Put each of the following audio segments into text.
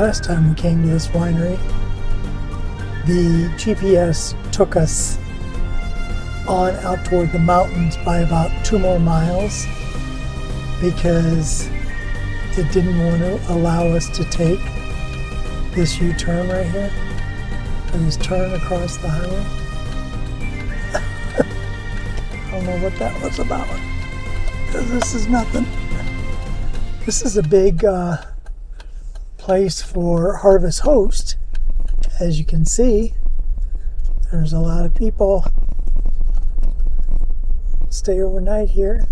Last time we came to this winery, the GPS took us on out toward the mountains by about 2 more miles because it didn't want to allow us to take this U-turn right here, or this turn across the highway. I don't know what that was about. This is nothing. This is a big place for Harvest Host. As you can see, there's a lot of people stay overnight here.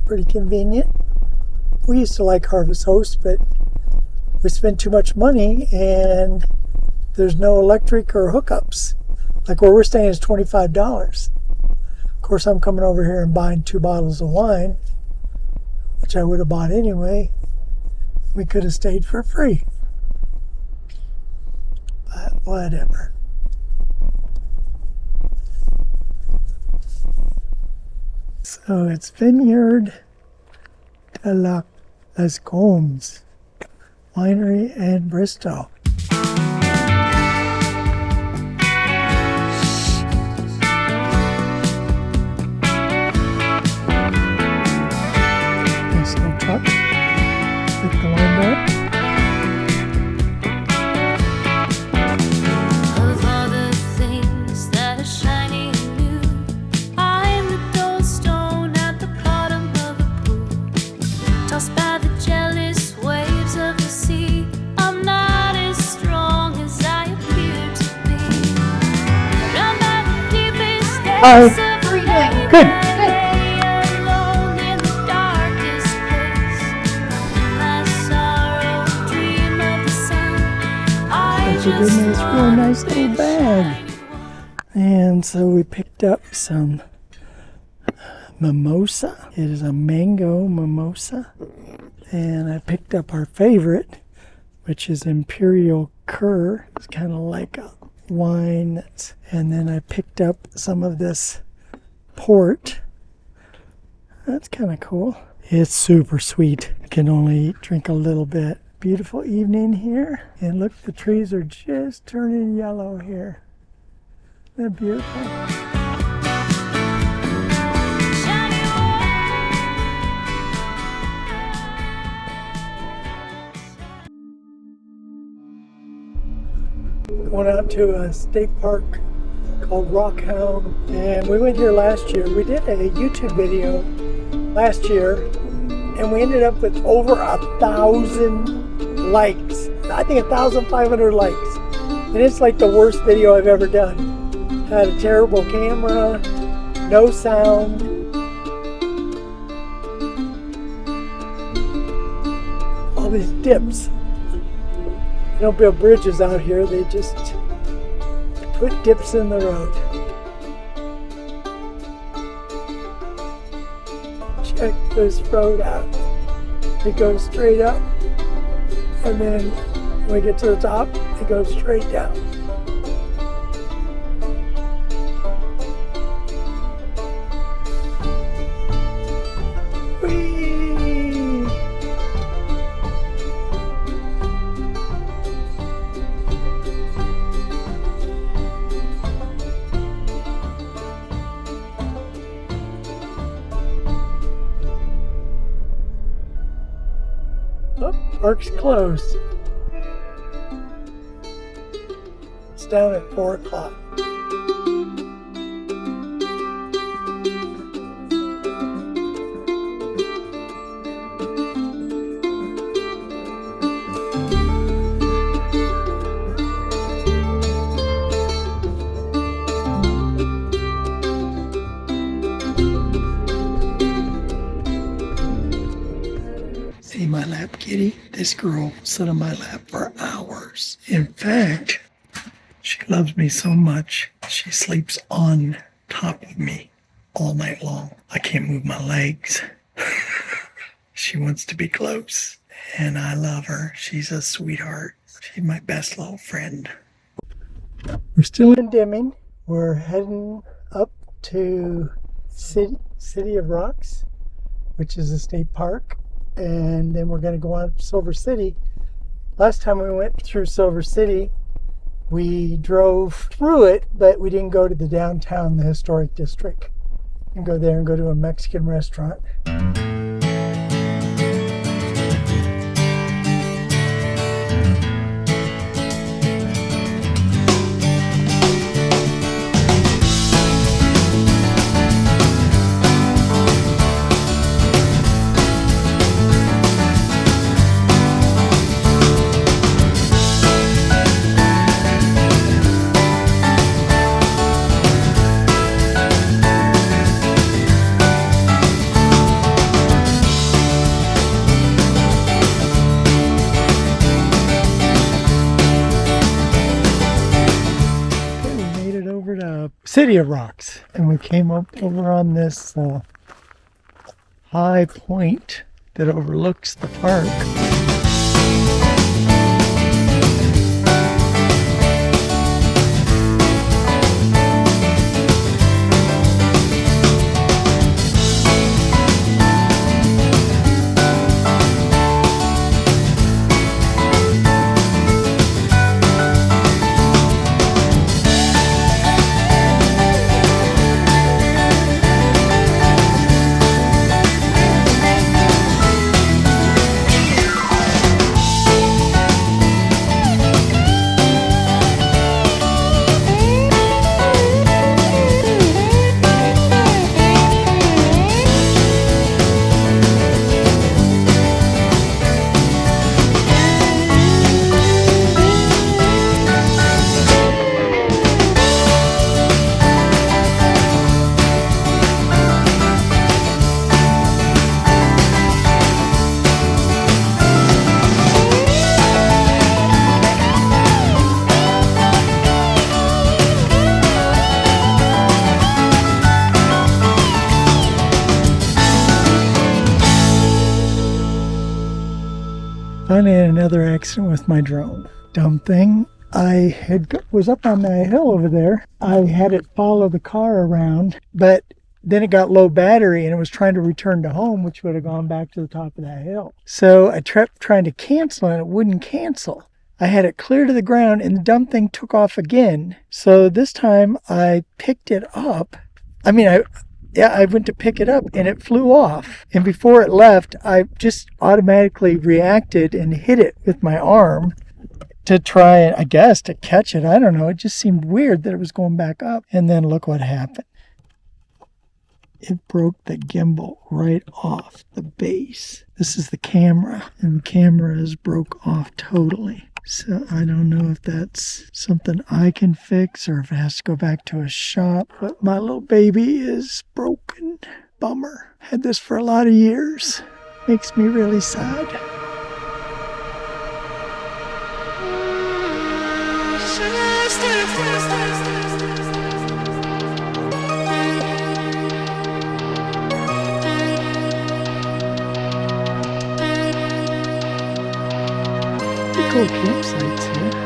Pretty convenient. We used to like Harvest Host, but we spend too much money and there's no electric or hookups. Like where we're staying is $25. Of course, I'm coming over here and buying 2 bottles of wine, which I would have bought anyway. We could have stayed for free. But whatever. So it's Vineyard de las Combes Winery in Bristol. Nice little truck. Take the window. Hi. How are you doing? Good. And she gave me this really nice little bag. And so we picked up some mimosa. It is a mango mimosa. And I picked up our favorite, which is Imperial Cur. It's kind of like a wine. And then I picked up some of this port. That's kind of cool. It's super sweet. I can only drink a little bit. Beautiful evening here. And look, the trees are just turning yellow here. Isn't that beautiful? Going out to a state park called Rockhound, and we went here last year. We did a YouTube video last year, and we ended up with over 1,000 likes. I think 1,500 likes, and it's like the worst video I've ever done. Had a terrible camera, no sound. All these dips. They don't build bridges out here, they just put dips in the road. Check this road out. It goes straight up, and then when we get to the top, it goes straight down. Oh, park's closed. It's down at 4 o'clock. See my lap kitty? This girl sat on my lap for hours. In fact, she loves me so much, she sleeps on top of me all night long. I can't move my legs. She wants to be close, and I love her. She's a sweetheart. She's my best little friend. We're still in Deming. We're heading up to City of Rocks, which is a state park. and then we're going to go on to Silver City. Last time we went through Silver City, we drove through it, but we didn't go to the downtown, the historic district, and go there and go to a Mexican restaurant. City of Rocks, and we came up over on this high point that overlooks the park. Finally had another accident with my drone. Dumb thing. Was up on that hill over there. I had it follow the car around, but then it got low battery and it was trying to return to home, which would have gone back to the top of that hill. So I kept trying to cancel and it wouldn't cancel. I had it clear to the ground and the dumb thing took off again. So this time I picked it up. I went to pick it up and it flew off. And before it left, I just automatically reacted and hit it with my arm to try and, I guess, to catch it. I don't know. It just seemed weird that it was going back up. And then look what happened. It broke the gimbal right off the base. This is the camera, and the camera is broke off totally. So I don't know if that's something I can fix or if it has to go back to a shop. But my little baby is broken. Bummer. Had this for a lot of years. Makes me really sad. Cool campsites here.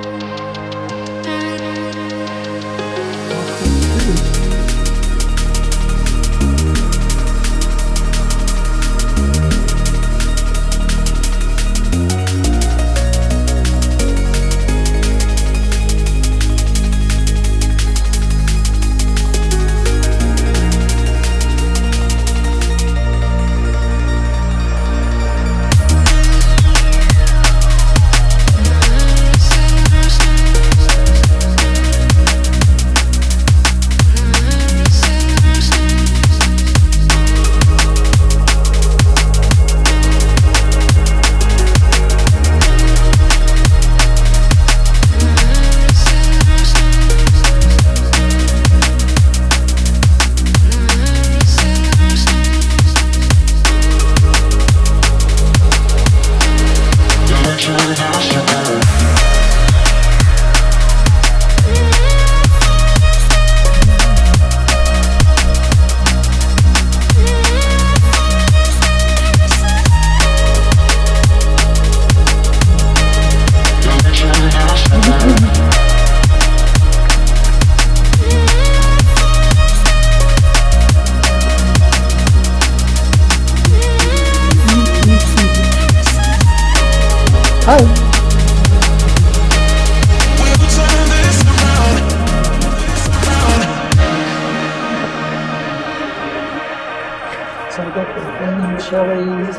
up with green chilies,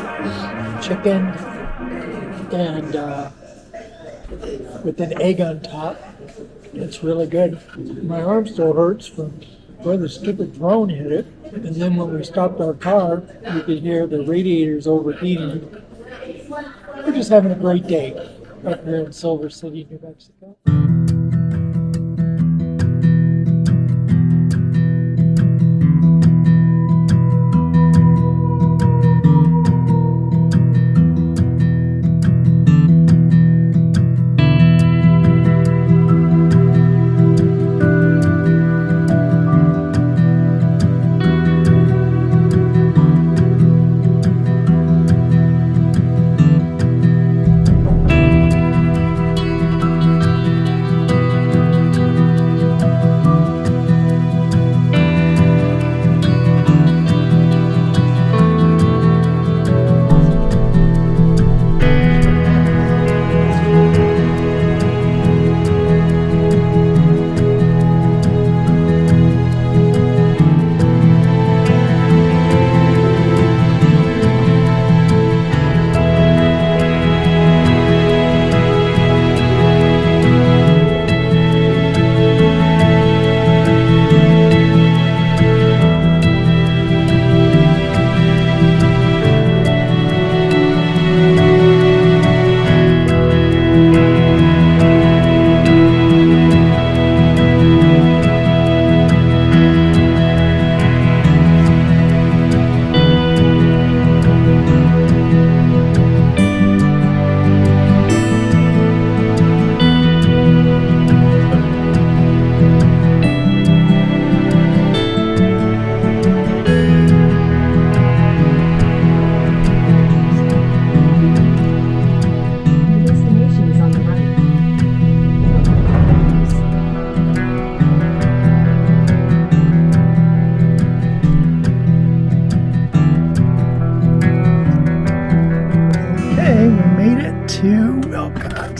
chicken, and with an egg on top. It's really good. My arm still hurts from where the stupid drone hit it. And then when we stopped our car, you could hear the radiators overheating. We're just having a great day up here in Silver City, New Mexico.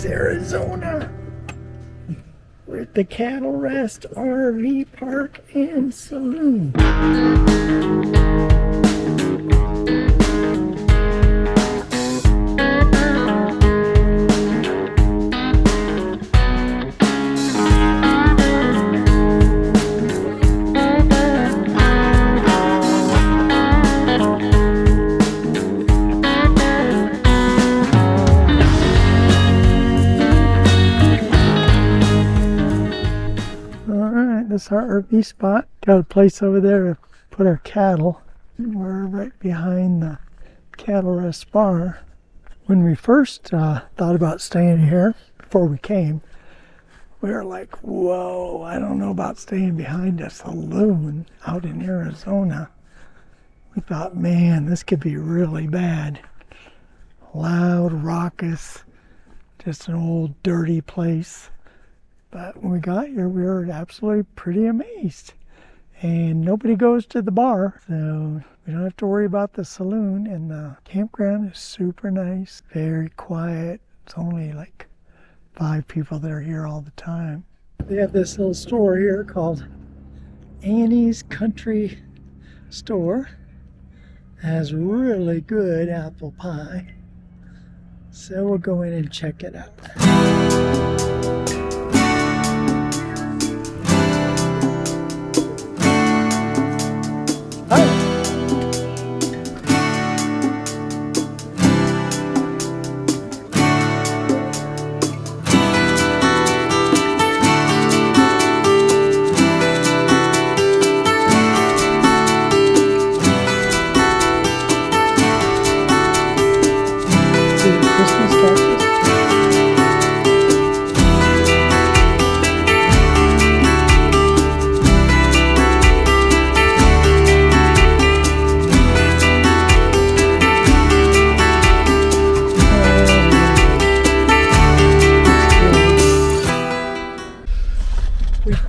Arizona. We're at the Cattlerest RV Park and Saloon. This is our RV spot. Got a place over there to put our cattle. We're right behind the Cattlerest bar. When we first thought about staying here, before we came, we were like, whoa, I don't know about staying behind a saloon out in Arizona. We thought, man, this could be really bad. Loud, raucous, just an old dirty place. But when we got here, we were absolutely pretty amazed. And nobody goes to the bar, so we don't have to worry about the saloon. And the campground is super nice, very quiet. It's only like 5 people that are here all the time. They have this little store here called Annie's Country Store. It has really good apple pie. So we'll go in and check it out.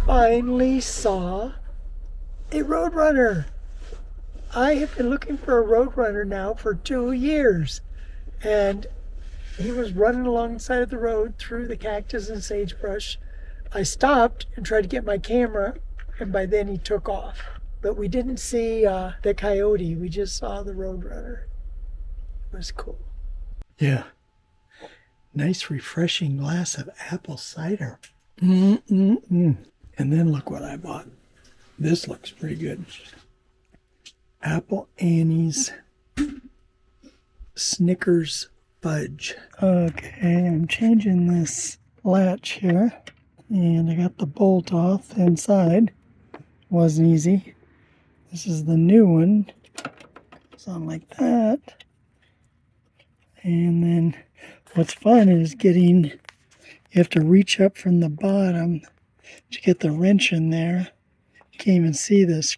Finally saw a Roadrunner. I have been looking for a Roadrunner now for 2 years, and he was running alongside of the road through the cactus and sagebrush. I stopped and tried to get my camera, and by then he took off. But we didn't see the coyote. We just saw the roadrunner. It was cool. Yeah. Nice refreshing glass of apple cider. And then look what I bought. This looks pretty good. Apple Annie's Snickers fudge. Okay, I'm changing this latch here. And I got the bolt off inside. Wasn't easy. This is the new one. Something like that. And then what's fun is getting, you have to reach up from the bottom to get the wrench in there. You can't even see the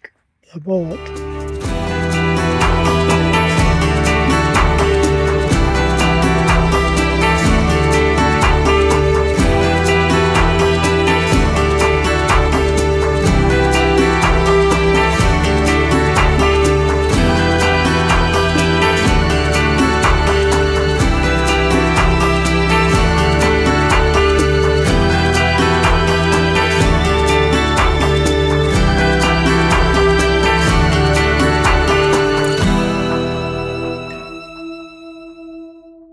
bolt.